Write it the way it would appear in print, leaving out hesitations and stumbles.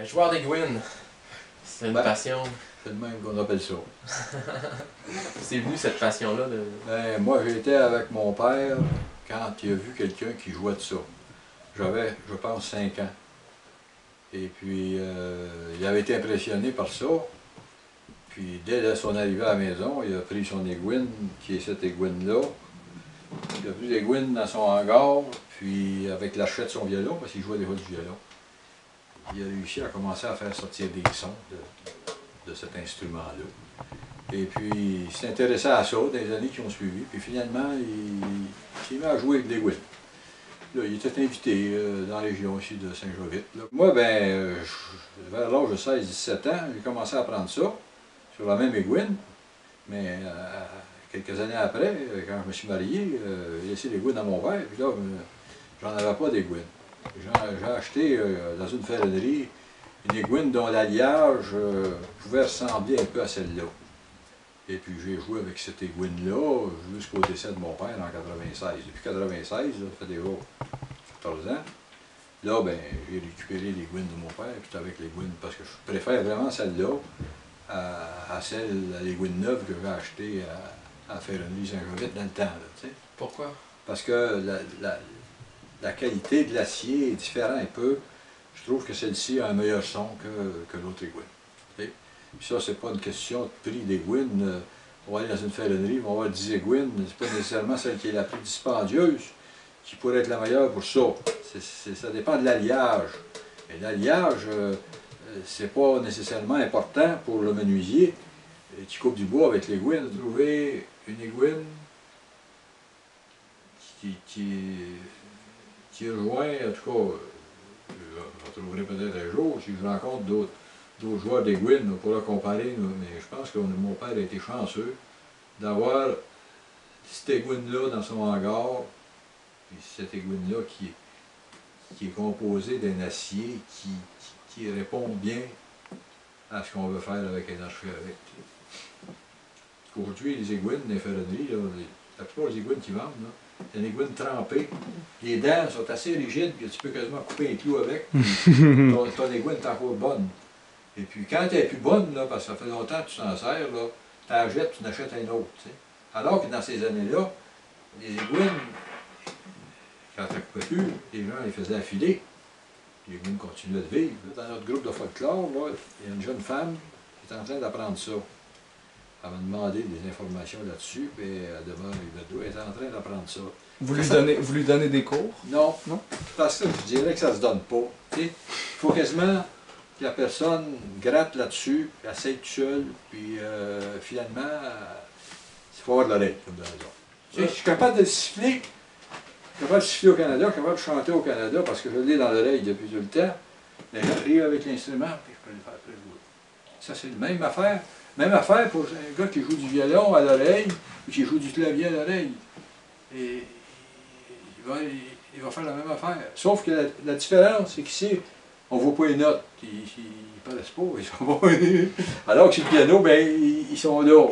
Joueur d'Egwin, c'est une passion. C'est le même qu'on appelle ça. C'est venu cette passion-là de... Ben, moi, j'étais avec mon père quand il a vu quelqu'un qui jouait de ça. J'avais, je pense, 5 ans. Et puis, il avait été impressionné par ça. Puis, dès son arrivée à la maison, il a pris son Egwin, qui est cette Egwin-là. Il a pris l'Egwin dans son hangar, puis avec l'achet de son violon, parce qu'il jouait déjà du violon, il a réussi à commencer à faire sortir des sons de cet instrument-là. Et puis, il s'est intéressé à ça dans les années qui ont suivi, puis finalement, il s'est mis à jouer avec l'Egwin. Là, il était invité dans la région ici de Saint-Jovite. Moi, ben, vers l'âge de 16-17 ans, j'ai commencé à apprendre ça, sur la même Egwin, mais quelques années après, quand je me suis marié, j'ai laissé l'Egwin à mon père, puis là, j'en avais pas d'Egwin. J'ai acheté dans une ferronnerie une Egwin dont l'alliage pouvait ressembler un peu à celle-là. Et puis j'ai joué avec cette Egwin-là jusqu'au décès de mon père en 96. Depuis 96, ça fait déjà 14 ans. Là, ben, j'ai récupéré l'Egwin de mon père, puis avec l'Egwin, parce que je préfère vraiment celle-là à l'Egwin neuve que j'ai achetée à la ferronnerie Saint-Jovite dans le temps. Là, tu sais. Pourquoi? Parce que la qualité de l'acier est différente un peu. Je trouve que celle-ci a un meilleur son que l'autre Egwin. Puis ça, c'est pas une question de prix d'Egwin. On va aller dans une ferronnerie, on va avoir 10 Egwin, c'est pas nécessairement celle qui est la plus dispendieuse qui pourrait être la meilleure pour ça. Ça dépend de l'alliage. Et l'alliage, c'est pas nécessairement important pour le menuisier qui coupe du bois avec l'Egwin. Trouver une Egwin qui rejoint, en tout cas, je trouverai peut-être un jour, si je rencontre d'autres joueurs d'Egwin, on pourra comparer, mais je pense que mon père a été chanceux d'avoir cette Egwin-là dans son hangar, puis cette Egwin-là qui est composée d'un acier qui répond bien à ce qu'on veut faire avec un archevêque. Aujourd'hui, les Egwin dans les ferronneries, la plupart des Egwin qui vendent, c'est un Egwin trempé. Les dents sont assez rigides, que tu peux quasiment couper un clou avec. Ton Egwin est encore bonne. Et puis quand elle n'est plus bonne, là, parce que ça fait longtemps que tu t'en sers, tu la jettes, tu en achètes un autre. T'sais. Alors que dans ces années-là, les Egwin, quand tu ne coupais plus, les gens les faisaient affiler. Les Egwin continuaient de vivre. Dans notre groupe de folklore, il y a une jeune femme qui est en train d'apprendre ça. Elle m'a demandé des informations là-dessus, puis elle demeure elle est en train d'apprendre ça. Vous lui donnez des cours? Non. Non? Parce que je dirais que ça ne se donne pas. Il faut quasiment que la personne gratte là-dessus, puis essaye tout seul, puis finalement, il faut avoir de l'oreille, comme dans la zone. Je suis capable de siffler. Je suis capable de siffler au Canada, je suis capable de chanter au Canada, parce que je l'ai dans l'oreille depuis tout le temps. Mais j'arrive avec l'instrument, puis je peux le faire après jouer. Ça, c'est la même affaire. Même affaire pour un gars qui joue du violon à l'oreille, ou qui joue du clavier à l'oreille. Et il va faire la même affaire. Sauf que la différence, c'est qu'ici, on ne voit pas les notes. Ils ne paraissent pas. Ils sont pas... Alors que sur le piano, ben, ils sont là.